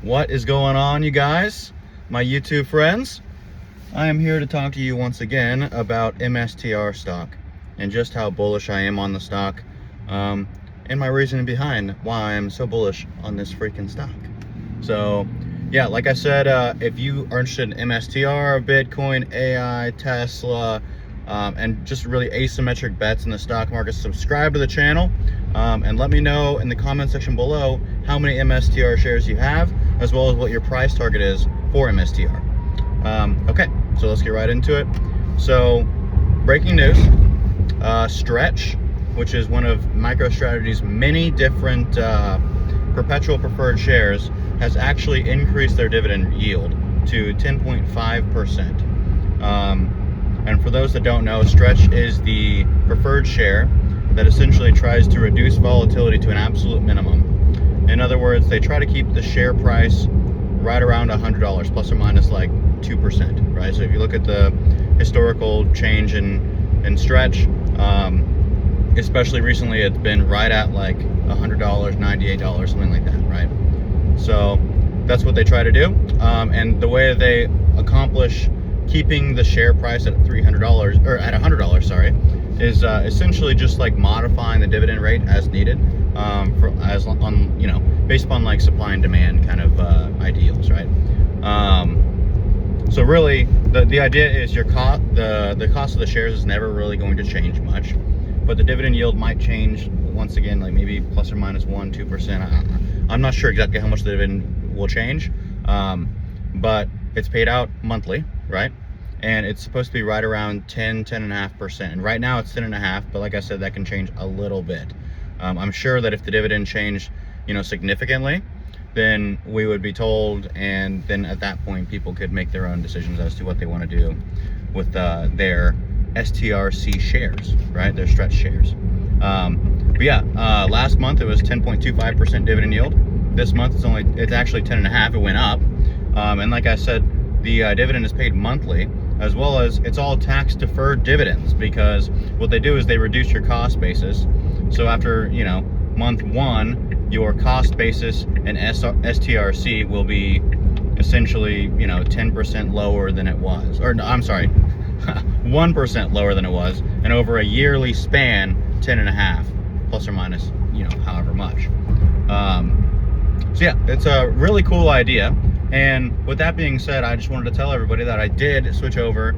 What is going on, you guys, my YouTube friends? I am here to talk to you once again about MSTR stock and just how bullish I am on the stock, and my reasoning behind why I am so bullish on this freaking stock. So yeah, like I said, if you are interested in MSTR, Bitcoin, AI, Tesla, and just really asymmetric bets in the stock market, subscribe to the channel, and let me know in the comment section below how many MSTR shares you have, as well as what your price target is for MSTR. Okay, so let's get right into it. So, breaking news, Stretch, which is one of MicroStrategy's many different perpetual preferred shares, has actually increased their dividend yield to 10.5%. And for those that don't know, Stretch is the preferred share that essentially tries to reduce volatility to an absolute minimum. In other words, they try to keep the share price right around $100, plus or minus like 2%, right? So if you look at the historical change in Stretch, especially recently, it's been right at like $100, $98, something like that, right? So that's what they try to do. And the way they accomplish keeping the share price at $300 or at $100, sorry, is essentially just like modifying the dividend rate as needed, based upon like supply and demand kind of ideals, right? So really, the idea is the cost of the shares is never really going to change much, but the dividend yield might change once again, like maybe plus or minus 1-2%. I'm not sure exactly how much the dividend will change, but it's paid out monthly, right? And it's supposed to be right around 10.5%. And right now it's 10.5%, but like I said, that can change a little bit. I'm sure that if the dividend changed, significantly, then we would be told, and then at that point, people could make their own decisions as to what they want to do with their STRC shares, right? Their Stretch shares. But yeah, last month it was 10.25% dividend yield. This month it's actually 10.5%. It went up, and like I said, the dividend is paid monthly, as well as it's all tax deferred dividends, because what they do is they reduce your cost basis. So after month one, your cost basis in STRC will be essentially 10% lower than it was, or no, I'm sorry, 1% lower than it was, and over a yearly span, 10.5%, plus or minus however much. So yeah, it's a really cool idea. And with that being said, I just wanted to tell everybody that I did switch over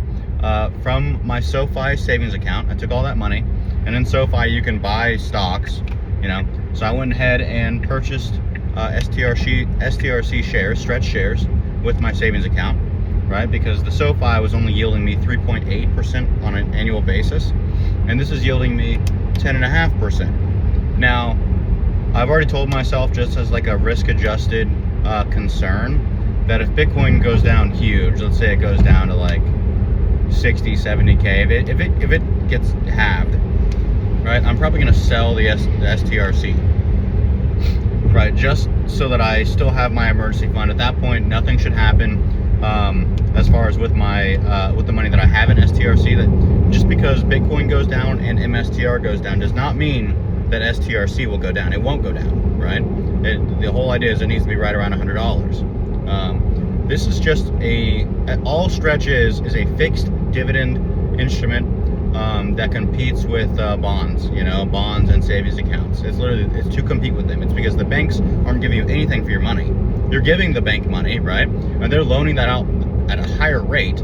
from my SoFi savings account. I took all that money, and in SoFi you can buy stocks, So I went ahead and purchased STRC shares, Stretch shares, with my savings account, right? Because the SoFi was only yielding me 3.8% on an annual basis, and this is yielding me 10.5%. Now, I've already told myself, just as like a risk-adjusted concern, that if Bitcoin goes down huge, let's say it goes down to like 60, 70K, if it gets halved, right, I'm probably going to sell the STRC, right, just so that I still have my emergency fund. At that point, nothing should happen as far as with my with the money that I have in STRC. That just because Bitcoin goes down and MSTR goes down does not mean that STRC will go down. It won't go down, right? The whole idea is it needs to be right around $100. This is just all Stretch is a fixed dividend instrument that competes with bonds, bonds and savings accounts. It's to compete with them. It's because the banks aren't giving you anything for your money. You're giving the bank money, right? And they're loaning that out at a higher rate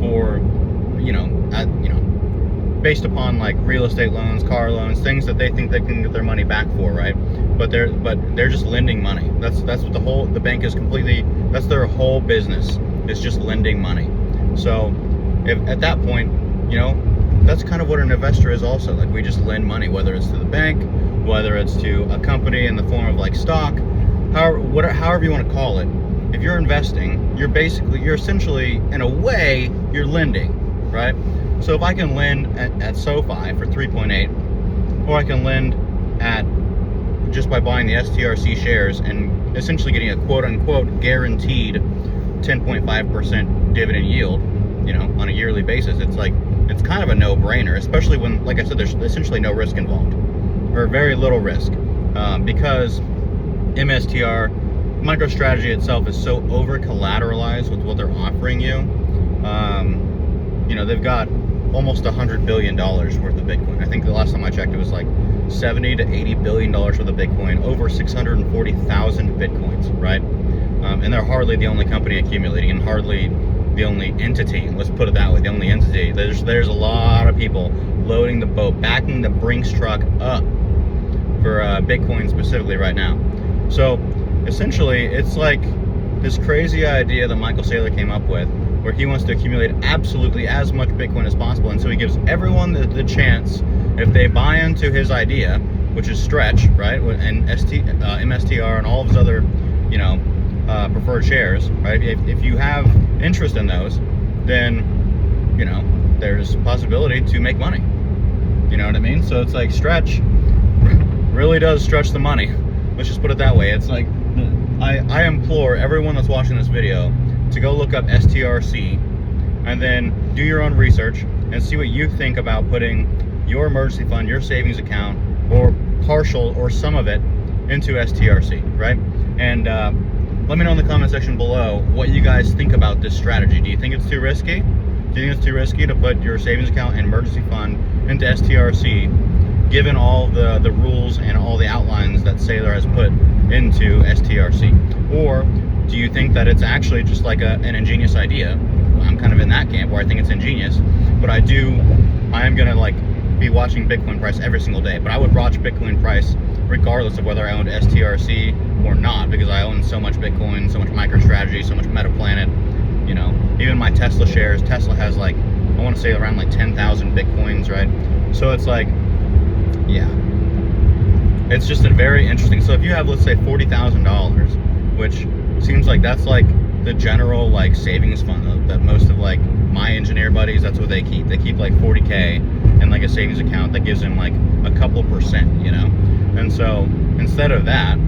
for, based upon like real estate loans, car loans, things that they think they can get their money back for, right? But they're just lending money. That's what the bank is completely. That's their whole business. It's just lending money. So if at that point, that's kind of what an investor is also. Like, we just lend money, whether it's to the bank, whether it's to a company in the form of like stock, however you want to call it. If you're investing, you're essentially, in a way, you're lending, right? So if I can lend at SoFi for 3.8, or I can lend at just by buying the STRC shares and essentially getting a quote-unquote guaranteed 10.5% dividend yield, on a yearly basis, it's kind of a no-brainer, especially when, like I said, there's essentially no risk involved, or very little risk, because MSTR MicroStrategy itself is so over collateralized with what they're offering you. You know, they've got almost $100 billion worth of Bitcoin. I think the last time I checked, it was like 70 to 80 billion dollars worth of Bitcoin, over 640,000 Bitcoins, right? And they're hardly the only company accumulating, and hardly the only entity. Let's put it that way, the only entity. There's a lot of people loading the boat, backing the Brinks truck up for Bitcoin specifically right now. So essentially, it's like this crazy idea that Michael Saylor came up with, where he wants to accumulate absolutely as much Bitcoin as possible. And so he gives everyone the chance, if they buy into his idea, which is Stretch, right, and MSTR and all of his other, you know, preferred shares, right? If you have interest in those, then, you know, there's possibility to make money. You know what I mean? So it's like Stretch really does stretch the money. Let's just put it that way. It's like, I implore everyone that's watching this video to go look up STRC and then do your own research and see what you think about putting your emergency fund, your savings account, or partial or some of it into STRC, right? And let me know in the comment section below what you guys think about this strategy. Do you think it's too risky? Do you think it's too risky to put your savings account and emergency fund into STRC, given all the rules and all the outlines that Saylor has put into STRC? Or do you think that it's actually just like an ingenious idea? I'm kind of in that camp where I think it's ingenious, but I am gonna like be watching Bitcoin price every single day. But I would watch Bitcoin price regardless of whether I owned STRC or not, because I own so much Bitcoin, so much MicroStrategy, so much MetaPlanet. You know, even my Tesla shares. Tesla has like, I want to say around like 10,000 Bitcoins, right? So it's like, yeah, it's just a very interesting. So if you have, let's say, $40,000, which seems like that's like the general like savings fund that most of like my engineer buddies, that's what they keep. They keep like 40K in like a savings account that gives them like a couple percent, you know? And so instead of that,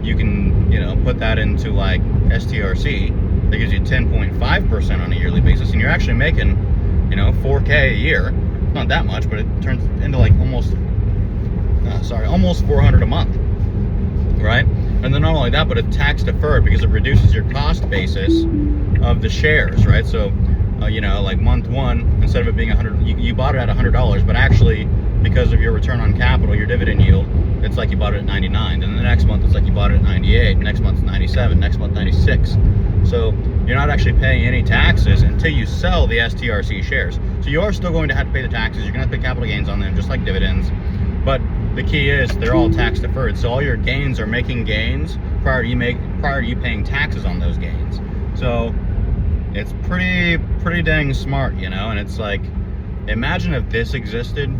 you can, you know, put that into like STRC that gives you 10.5% on a yearly basis, and you're actually making, you know, 4K a year. Not that much, but it turns into like almost 400 a month, right? And then not only that, but it's tax deferred because it reduces your cost basis of the shares, right? So, you know, like month one, instead of it being 100, you bought it at $100, but actually, because of your return on capital, your dividend yield, it's like you bought it at 99. And the next month, it's like you bought it at 98. Next month, 97. Next month, 96. So you're not actually paying any taxes until you sell the STRC shares. So you are still going to have to pay the taxes. You're going to have to pay capital gains on them, just like dividends. But the key is they're all tax deferred. So all your gains are making gains prior to you paying taxes on those gains. So it's pretty dang smart, you know. And it's like, imagine if this existed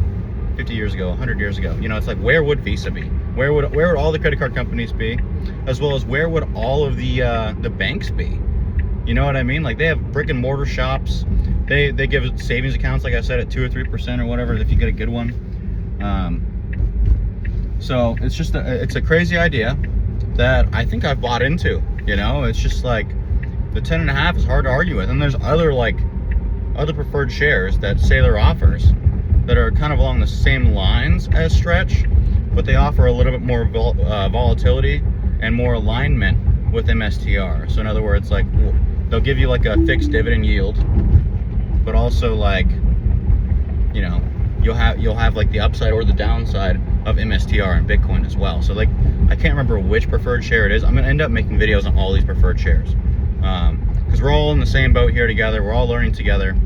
50 years ago, 100 years ago. You know, it's like, where would Visa be? Where would all the credit card companies be? As well as where would all of the banks be? You know what I mean? Like, they have brick and mortar shops. They give savings accounts, like I said, at 2 or 3% or whatever, if you get a good one. So it's just it's a crazy idea that I think I've bought into. You know, it's just like the 10.5 is hard to argue with, and there's other preferred shares that Saylor offers that are kind of along the same lines as Stretch, but they offer a little bit more volatility and more alignment with MSTR. So in other words, like, they'll give you like a fixed dividend yield, but also like, you know, you'll have like the upside or the downside of MSTR and Bitcoin as well. So like, I can't remember which preferred share it is. I'm gonna end up making videos on all these preferred shares, because we're all in the same boat here together. We're all learning together.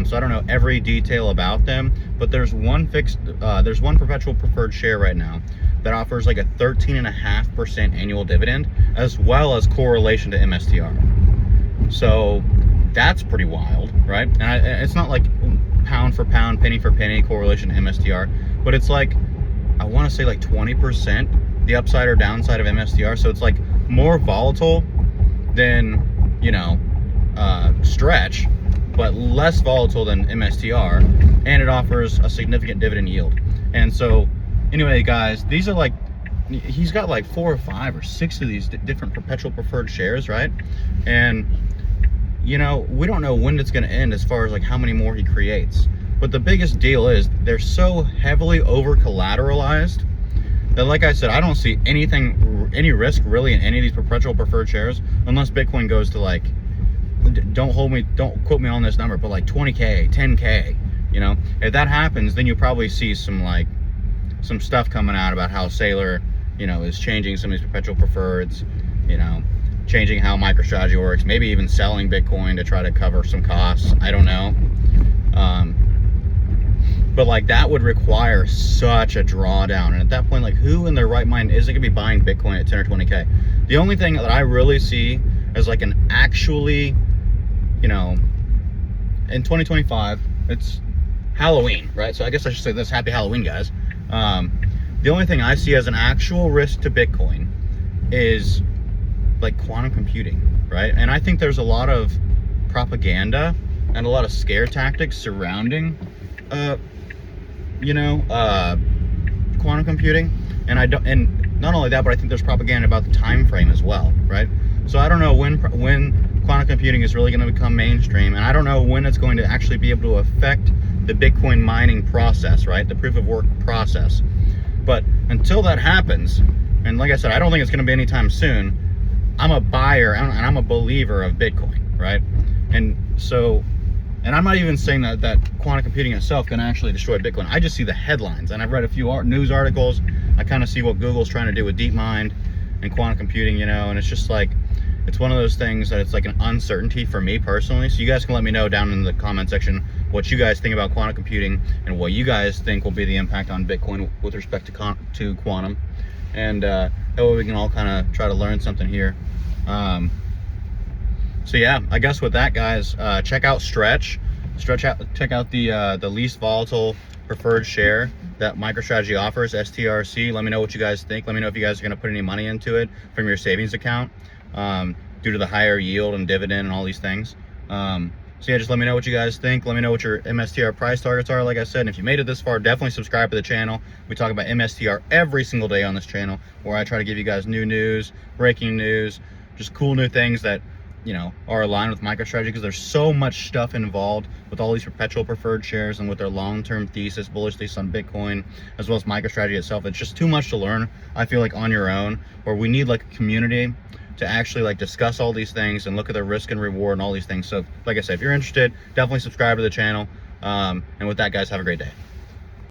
So I don't know every detail about them, but there's one perpetual preferred share right now that offers like a 13.5% annual dividend, as well as correlation to MSTR. So that's pretty wild, right? And it's not like pound for pound, penny for penny correlation to MSTR, but it's like, I want to say like 20% the upside or downside of MSTR. So it's like more volatile than, you know, Stretch, but less volatile than MSTR, and it offers a significant dividend yield. And so anyway, guys, these are like, he's got like 4 or 5 or 6 of these different perpetual preferred shares, right? And you know, we don't know when it's going to end as far as like how many more he creates. But the biggest deal is they're so heavily over collateralized that, like I said, I don't see any risk really in any of these perpetual preferred shares unless Bitcoin goes to like, don't quote me on this number, but like 20K, 10K, you know. If that happens, then you probably see some stuff coming out about how Saylor, you know, is changing some of these perpetual preferreds, you know, changing how MicroStrategy works, maybe even selling Bitcoin to try to cover some costs. I don't know. But like that would require such a drawdown, and at that point, like, who in their right mind isn't gonna be buying Bitcoin at 10 or 20K? The only thing that I really see as like an actually, you know, in 2025, it's Halloween, right? So I guess I should say this: Happy Halloween, guys. The only thing I see as an actual risk to Bitcoin is like quantum computing, right? And I think there's a lot of propaganda and a lot of scare tactics surrounding quantum computing, and not only that, but I think there's propaganda about the time frame as well, right? So I don't know when quantum computing is really going to become mainstream, and I don't know when it's going to actually be able to affect the Bitcoin mining process, right? The proof of work process. But until that happens, and like I said, I don't think it's going to be anytime soon, I'm a buyer and I'm a believer of Bitcoin, right? And I'm not even saying that quantum computing itself can actually destroy Bitcoin. I just see the headlines, and I've read a few news articles. I kind of see what Google's trying to do with DeepMind and quantum computing, you know, and it's just like, it's one of those things that it's like an uncertainty for me personally. So you guys can let me know down in the comment section what you guys think about quantum computing and what you guys think will be the impact on Bitcoin with respect to quantum. And that way we can all kind of try to learn something here. So yeah, I guess with that, guys, check out check out the least volatile preferred share that MicroStrategy offers, STRC. Let me know what you guys think. Let me know if you guys are going to put any money into it from your savings account due to the higher yield and dividend and all these things. So yeah, just let me know what you guys think. Let me know what your MSTR price targets are. Like I said, and if you made it this far, definitely subscribe to the channel. We talk about MSTR every single day on this channel, where I try to give you guys new news, breaking news, just cool new things that, you know, are aligned with MicroStrategy, because there's so much stuff involved with all these perpetual preferred shares and with their long-term thesis, bullish thesis on Bitcoin, as well as MicroStrategy itself. It's just too much to learn, I feel like, on your own, or we need like a community to actually like discuss all these things and look at the risk and reward and all these things. So like I said, if you're interested, definitely subscribe to the channel. And with that, guys, have a great day.